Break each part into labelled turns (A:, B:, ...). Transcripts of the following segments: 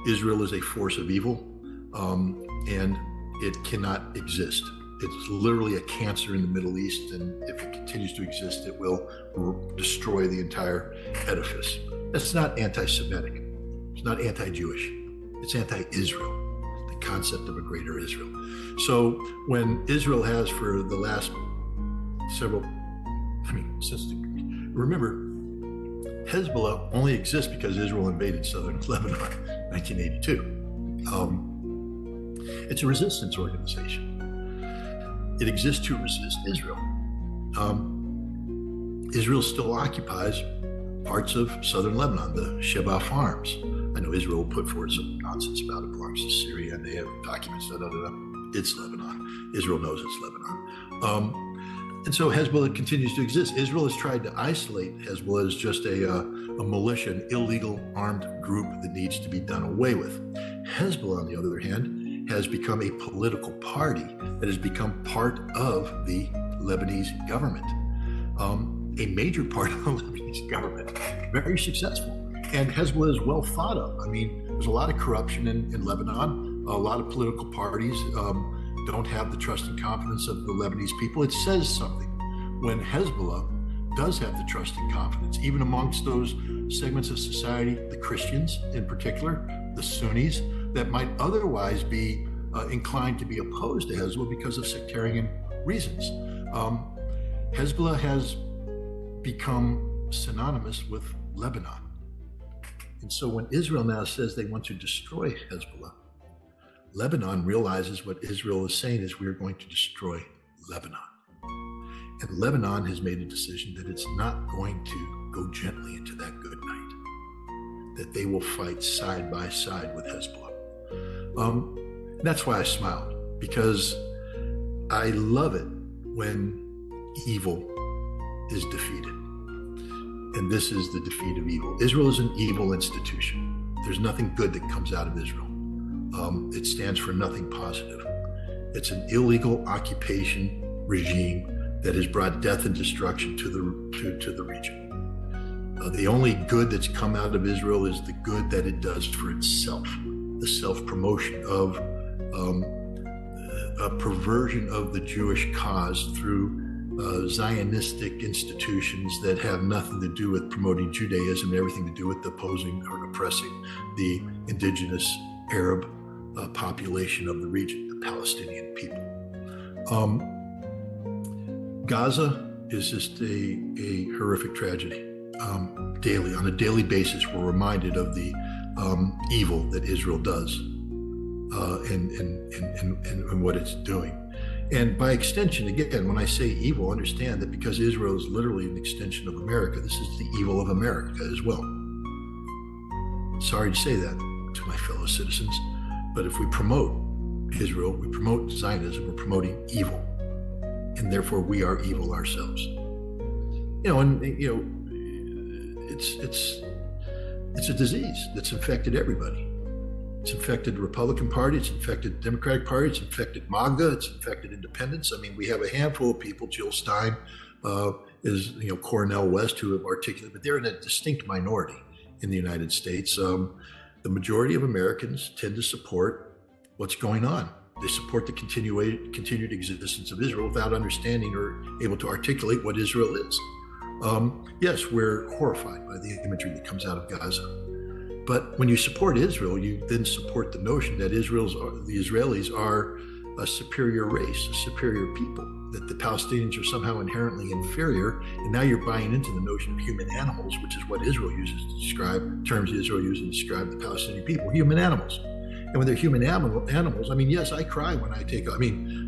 A: Israel is a force of evil, and it cannot exist. It's literally a cancer in the Middle East, and if it continues to exist, it will destroy the entire edifice. That's not anti-Semitic. It's not anti-Jewish. It's anti-Israel, the concept of a greater Israel. So when Israel has, for the last remember, Hezbollah only exists because Israel invaded southern Lebanon in 1982. It's a resistance organization. It exists to resist Israel. Israel still occupies parts of southern Lebanon, the Sheba farms. I know Israel will put forward some nonsense about it belongs to Syria, and they have documents, It's Lebanon. Israel knows it's Lebanon. And so Hezbollah continues to exist. Israel has tried to isolate Hezbollah as just a militia, an illegal armed group that needs to be done away with. Hezbollah, on the other hand, has become a political party that has become part of the Lebanese government, a major part of the Lebanese government, very successful. And Hezbollah is well thought of. I mean, there's a lot of corruption in Lebanon. A lot of political parties don't have the trust and confidence of the Lebanese people. It says something when Hezbollah does have the trust and confidence, even amongst those segments of society, the Christians in particular, the Sunnis, that might otherwise be inclined to be opposed to Hezbollah because of sectarian reasons. Hezbollah has become synonymous with Lebanon. And so when Israel now says they want to destroy Hezbollah, Lebanon realizes what Israel is saying is we are going to destroy Lebanon. And Lebanon has made a decision that it's not going to go gently into that good night, that they will fight side by side with Hezbollah. That's why I smiled, because I love it when evil is defeated. And this is the defeat of evil. Israel is an evil institution. There's nothing good that comes out of Israel. It stands for nothing positive. It's an illegal occupation regime that has brought death and destruction to the region. The only good that's come out of Israel is the good that it does for itself, the self-promotion of a perversion of the Jewish cause through Zionistic institutions that have nothing to do with promoting Judaism, everything to do with opposing or oppressing the indigenous Arab population of the region, the Palestinian people. Gaza is just a horrific tragedy. Daily, on a daily basis, we're reminded of the evil that Israel does and what it's doing. And by extension, again, when I say evil, understand that because Israel is literally an extension of America, this is the evil of America as well. Sorry to say that to my fellow citizens, but if we promote Israel, we promote Zionism, we're promoting evil, and therefore we are evil ourselves. It's a disease that's infected everybody. It's infected the Republican Party, it's infected the Democratic Party, it's infected MAGA, it's infected independents. I mean, we have a handful of people, Jill Stein is, Cornel West, who have articulated, but they're in a distinct minority in the United States. The majority of Americans tend to support what's going on. They support the continued existence of Israel without understanding or able to articulate what Israel is. Yes, we're horrified by the imagery that comes out of Gaza. But when you support Israel, you then support the notion that the Israelis are a superior race, a superior people, that the Palestinians are somehow inherently inferior. And now you're buying into the notion of human animals, which is what Israel uses to describe, terms Israel uses to describe the Palestinian people, human animals. And when they're human animals, I mean, yes, I cry when I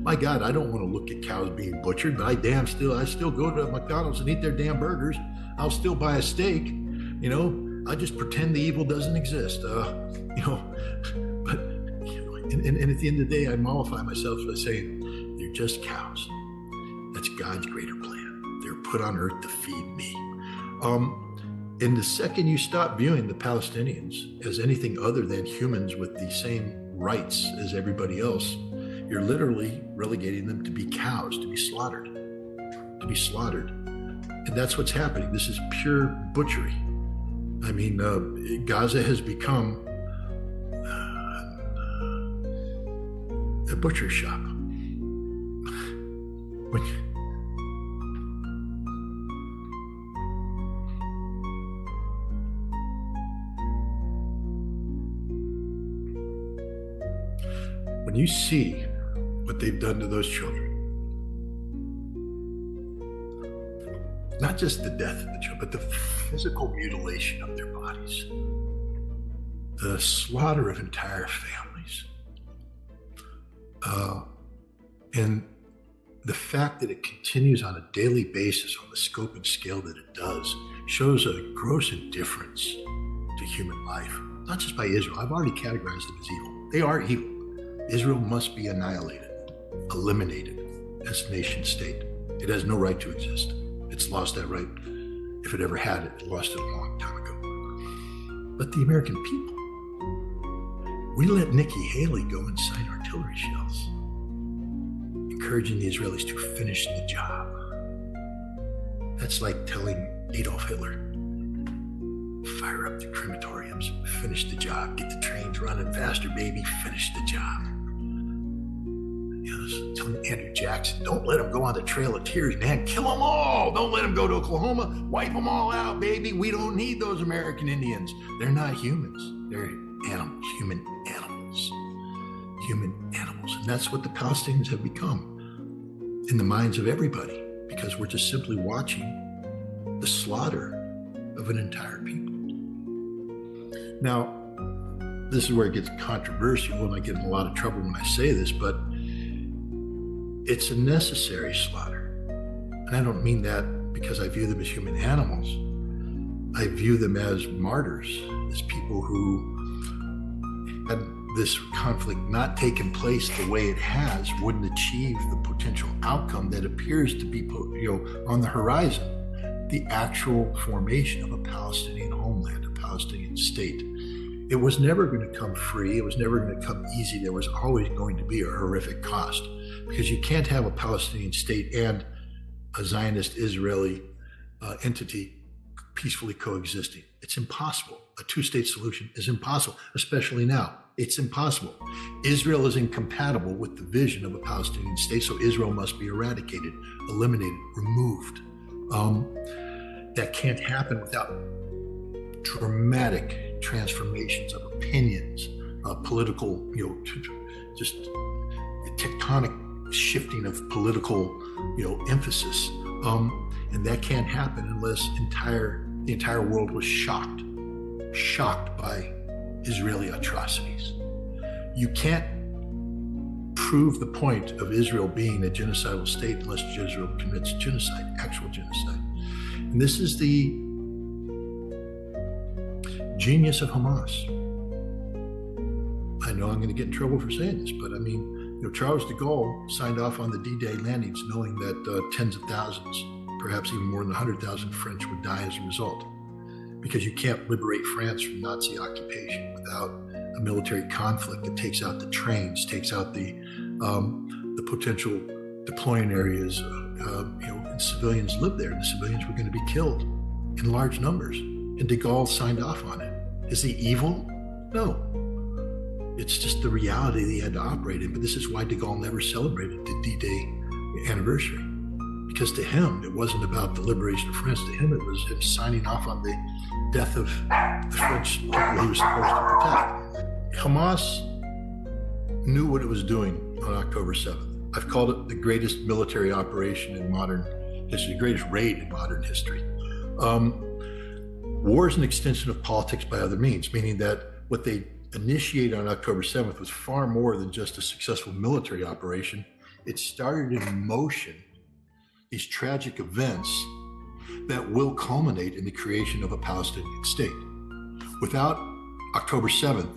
A: my God, I don't want to look at cows being butchered, but I still go to McDonald's and eat their damn burgers. I'll still buy a steak, I just pretend the evil doesn't exist, but at the end of the day, I mollify myself by saying, they're just cows. That's God's greater plan. They're put on earth to feed me. And the second you stop viewing the Palestinians as anything other than humans with the same rights as everybody else, you're literally relegating them to be cows, to be slaughtered. And that's what's happening. This is pure butchery. I mean, Gaza has become a butcher shop. When you see what they've done to those children, not just the death of the children, but the physical mutilation of their bodies, the slaughter of entire families, and the fact that it continues on a daily basis on the scope and scale that it does shows a gross indifference to human life, not just by Israel. I've already categorized them as evil. They are evil. Israel must be annihilated, eliminated as a nation state. It has no right to exist. It's lost that right. If it ever had it, it lost it a long time ago. But the American people, we let Nikki Haley go and sign artillery shells, encouraging the Israelis to finish the job. That's like telling Adolf Hitler, fire up the crematoriums, finish the job, get the trains running faster, baby, finish the job. Telling Andrew Jackson, don't let them go on the Trail of Tears, man. Kill them all. Don't let them go to Oklahoma. Wipe them all out, baby. We don't need those American Indians. They're not humans. They're animals, human animals. Human animals. And that's what the Palestinians have become in the minds of everybody, because we're just simply watching the slaughter of an entire people. Now, this is where it gets controversial, and I get in a lot of trouble when I say this, but it's a necessary slaughter. And I don't mean that because I view them as human animals. I view them as martyrs, as people who had this conflict not taken place the way it has, wouldn't achieve the potential outcome that appears to be, on the horizon. The actual formation of a Palestinian homeland, a Palestinian state. It was never going to come free. It was never going to come easy. There was always going to be a horrific cost, because you can't have a Palestinian state and a Zionist Israeli entity peacefully coexisting. It's impossible. A two-state solution is impossible, especially now. It's impossible. Israel is incompatible with the vision of a Palestinian state, so Israel must be eradicated, eliminated, removed. That can't happen without dramatic transformations of opinions, political, just tectonic shifting of political, emphasis. And that can't happen unless the entire world was shocked by Israeli atrocities. You can't prove the point of Israel being a genocidal state unless Israel commits genocide, actual genocide. And this is the genius of Hamas. I know I'm going to get in trouble for saying this, but Charles de Gaulle signed off on the D-Day landings knowing that tens of thousands, perhaps even more than 100,000 French would die as a result. Because you can't liberate France from Nazi occupation without a military conflict that takes out the trains, takes out the potential deploying areas, and civilians live there, and the civilians were going to be killed in large numbers. And de Gaulle signed off on it. Is he evil? No. It's just the reality that he had to operate in. But this is why de Gaulle never celebrated the D-Day anniversary. Because to him, it wasn't about the liberation of France. To him, it was him signing off on the death of the French people he was supposed to protect. Hamas knew what it was doing on October 7th. I've called it the greatest military operation in modern history, the greatest raid in modern history. War is an extension of politics by other means, meaning that what they initiated on October 7th was far more than just a successful military operation. It started in motion these tragic events that will culminate in the creation of a Palestinian state. Without October 7th,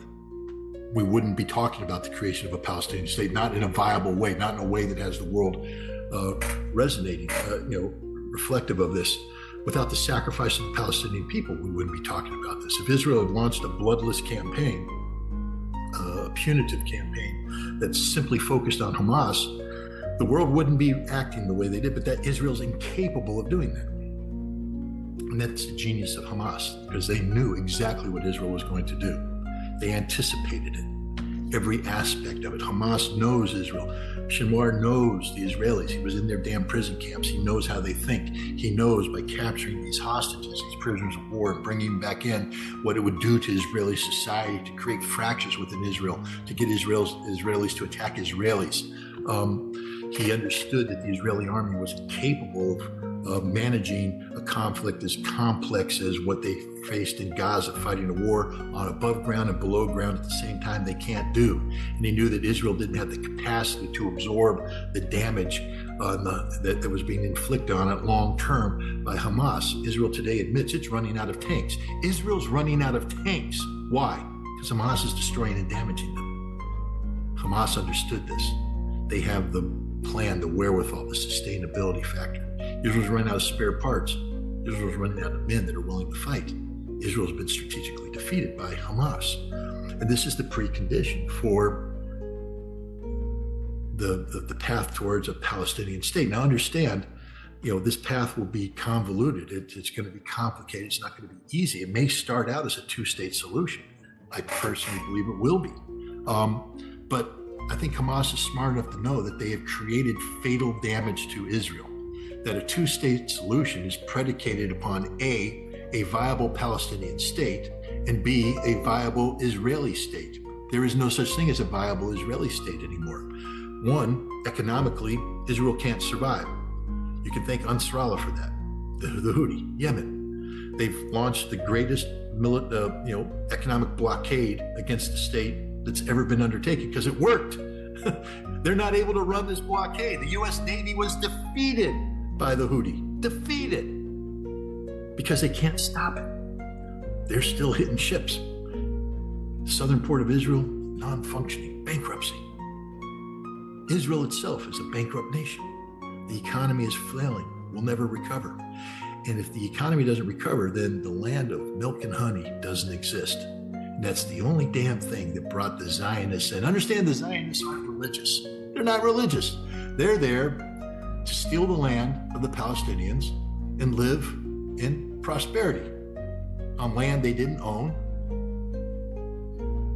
A: we wouldn't be talking about the creation of a Palestinian state, not in a viable way, not in a way that has the world resonating, reflective of this. Without the sacrifice of the Palestinian people, we wouldn't be talking about this. If Israel had launched a bloodless campaign, a punitive campaign that's simply focused on Hamas, the world wouldn't be acting the way they did, but that Israel's incapable of doing that. And that's the genius of Hamas, because they knew exactly what Israel was going to do. They anticipated it. every aspect of it. Hamas knows Israel. Shinwar knows the Israelis. He was in their damn prison camps. He knows how they think. He knows by capturing these hostages, these prisoners of war, and bringing them back in, what it would do to Israeli society, to create fractures within Israel, to get Israelis to attack Israelis. He understood that the Israeli army was capable of managing a conflict as complex as what they faced in Gaza, fighting a war on above ground and below ground at the same time. They can't do. And he knew that Israel didn't have the capacity to absorb the damage that was being inflicted on it long term by Hamas. Israel today admits it's running out of tanks. Israel's running out of tanks. Why? Because Hamas is destroying and damaging them. Hamas understood this. They have the plan, the wherewithal, the sustainability factor. Israel's running out of spare parts. Israel's running out of men that are willing to fight. Israel's been strategically defeated by Hamas. And this is the precondition for the path towards a Palestinian state. Now understand, this path will be convoluted. It's going to be complicated. It's not going to be easy. It may start out as a two-state solution. I personally believe it will be. But I think Hamas is smart enough to know that they have created fatal damage to Israel, that a two-state solution is predicated upon a viable Palestinian state, and B, a viable Israeli state. There is no such thing as a viable Israeli state anymore. One, economically, Israel can't survive. You can thank Ansarallah for that. The Houthi, Yemen. They've launched the greatest economic blockade against the state that's ever been undertaken because it worked. They're not able to run this blockade. The U.S. Navy was defeated by the Houthi. Defeated. Because they can't stop it. They're still hitting ships. The southern port of Israel, non-functioning, bankruptcy. Israel itself is a bankrupt nation. The economy is flailing, will never recover. And if the economy doesn't recover, then the land of milk and honey doesn't exist. And that's the only damn thing that brought the Zionists in. Understand, the Zionists aren't religious. They're not religious. They're there to steal the land of the Palestinians and live in prosperity on land they didn't own,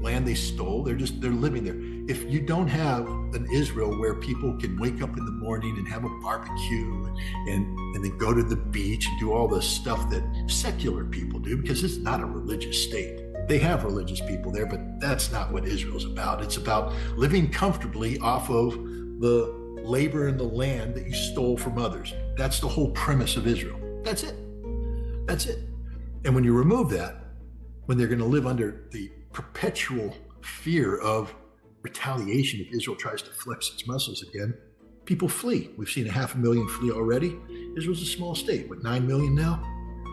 A: land they stole. They're living there. If you don't have an Israel where people can wake up in the morning and have a barbecue and then go to the beach and do all the stuff that secular people do, because it's not a religious state. They have religious people there, but that's not what Israel's about. It's about living comfortably off of the labor and the land that you stole from others. That's the whole premise of Israel. That's it. That's it. And when you remove that, when they're going to live under the perpetual fear of retaliation if Israel tries to flex its muscles again, people flee. We've seen 500,000 flee already. Israel's a small state. What, 9 million now?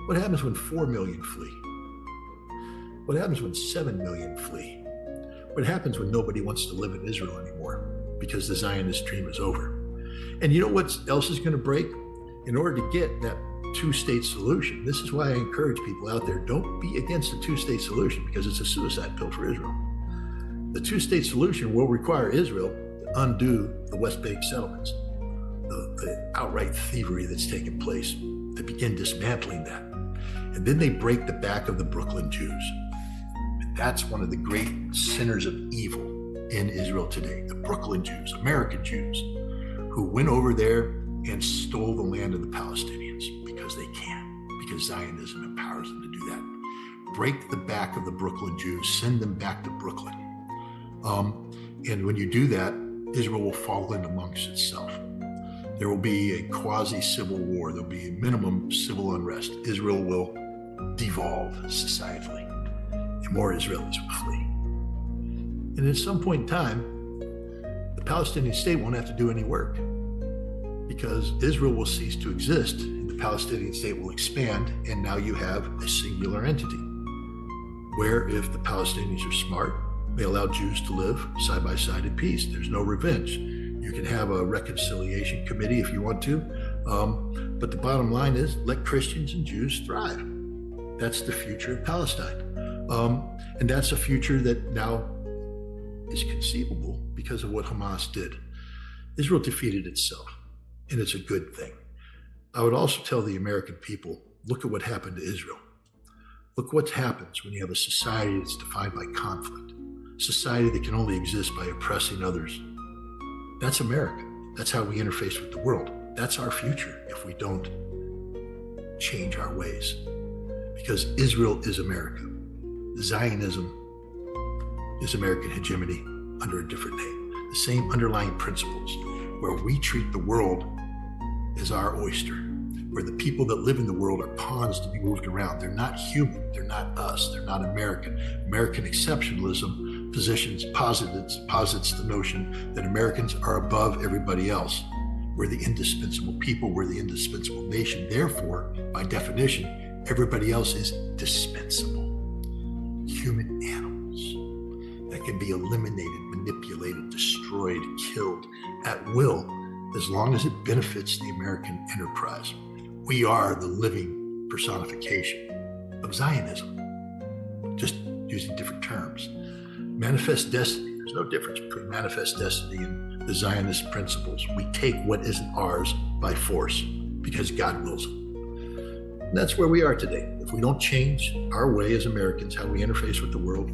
A: What happens when 4 million flee? What happens when 7 million flee? What happens when nobody wants to live in Israel anymore because the Zionist dream is over? And you know what else is going to break? In order to get that two-state solution, this is why I encourage people out there, don't be against a two-state solution, because it's a suicide pill for Israel. The two-state solution will require Israel to undo the West Bank settlements, the outright thievery that's taken place, to begin dismantling that. And then they break the back of the Brooklyn Jews. And that's one of the great sinners of evil in Israel today, the Brooklyn Jews, American Jews, who went over there and stole the land of the Palestinians because they can, because Zionism empowers them to do that. Break the back of the Brooklyn Jews, send them back to Brooklyn. And when you do that, Israel will fall in amongst itself. There will be a quasi-civil war. There'll be a minimum civil unrest. Israel will devolve societally, and more Israelis will flee. And at some point in time, the Palestinian state won't have to do any work, because Israel will cease to exist and the Palestinian state will expand, and now you have a singular entity where, if the Palestinians are smart, they allow Jews to live side by side in peace. There's no revenge. You can have a reconciliation committee if you want to, but the bottom line is, let Christians and Jews thrive. That's the future of Palestine. And that's a future that now is conceivable because of what Hamas did. Israel defeated itself, and it's a good thing. I would also tell the American people, look at what happened to Israel. Look what happens when you have a society that's defined by conflict. society that can only exist by oppressing others. That's America. That's how we interface with the world. That's our future if we don't change our ways. Because Israel is America. Zionism is American hegemony under a different name. The same underlying principles where we treat the world as our oyster, where the people that live in the world are pawns to be moved around. They're not human. They're not us. They're not American. American exceptionalism posits the notion that Americans are above everybody else. We're the indispensable people. We're the indispensable nation. Therefore, by definition, everybody else is dispensable. Human animals that can be eliminated, manipulated, destroyed, killed at will, as long as it benefits the American enterprise. We are the living personification of Zionism, just using different terms. Manifest destiny, there's no difference between manifest destiny and the Zionist principles. We take what isn't ours by force because God wills it. And that's where we are today. If we don't change our way as Americans, how we interface with the world,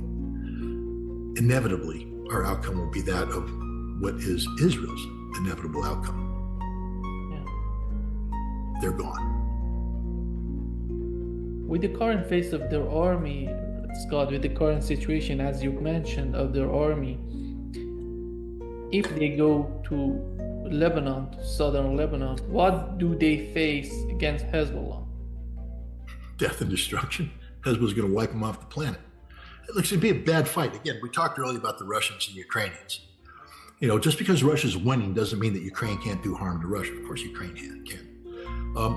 A: inevitably our outcome will be that of what is Israel's inevitable outcome. Yeah. They're gone.
B: With the current phase of their army, Scott, with the current situation, as you mentioned, of their army, if they go to Lebanon, to southern Lebanon, what do they face against Hezbollah?
A: Death and destruction. Hezbollah's going to wipe them off the planet. It looks to be a bad fight. Again, we talked earlier about the Russians and Ukrainians. You know, just because Russia's winning doesn't mean that Ukraine can't do harm to Russia. Of course, Ukraine can.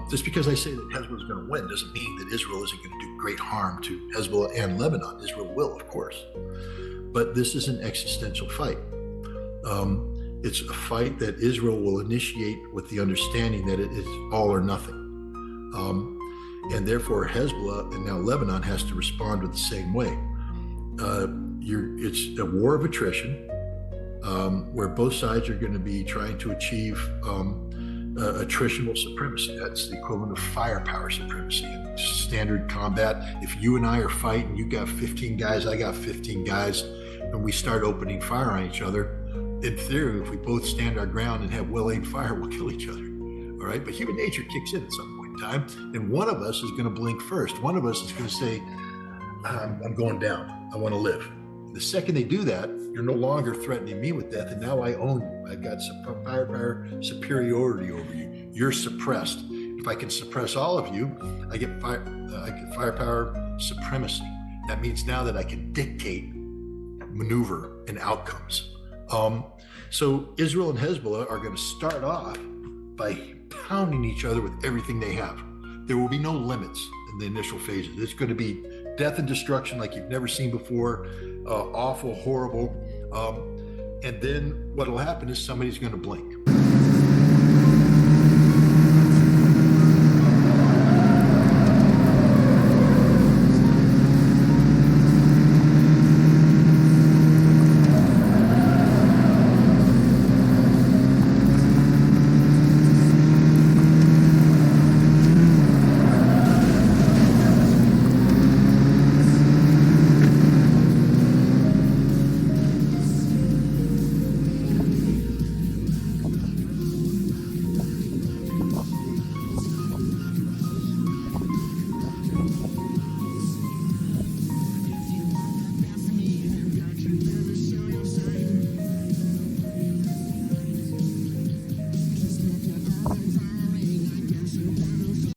A: Just because I say that Hezbollah is going to win doesn't mean that Israel isn't going to do great harm to Hezbollah and Lebanon. Israel will, of course. But this is an existential fight. It's a fight that Israel will initiate with the understanding that it is all or nothing. And therefore, Hezbollah and now Lebanon has to respond with the same way. It's a war of attrition where both sides are going to be trying to achieve attritional supremacy. That's the equivalent of firepower supremacy in standard combat. If you and I are fighting, you got 15 guys, I got 15 guys, and we start opening fire on each other, in theory, if we both stand our ground and have well-aimed fire, we'll kill each other. All right, but human nature kicks in at some point in time, and one of us is going to blink first. One of us is going to say, I'm going down. I want to live. The second they do that, you're no longer threatening me with death, and now I own you. I've got firepower superiority over you. You're suppressed. If I can suppress all of you, I get firepower supremacy. That means now that I can dictate maneuver and outcomes. So Israel and Hezbollah are going to start off by pounding each other with everything they have. There will be no limits in the initial phases. It's going to be death and destruction like you've never seen before, awful, horrible. And then what will happen is somebody's going to blink.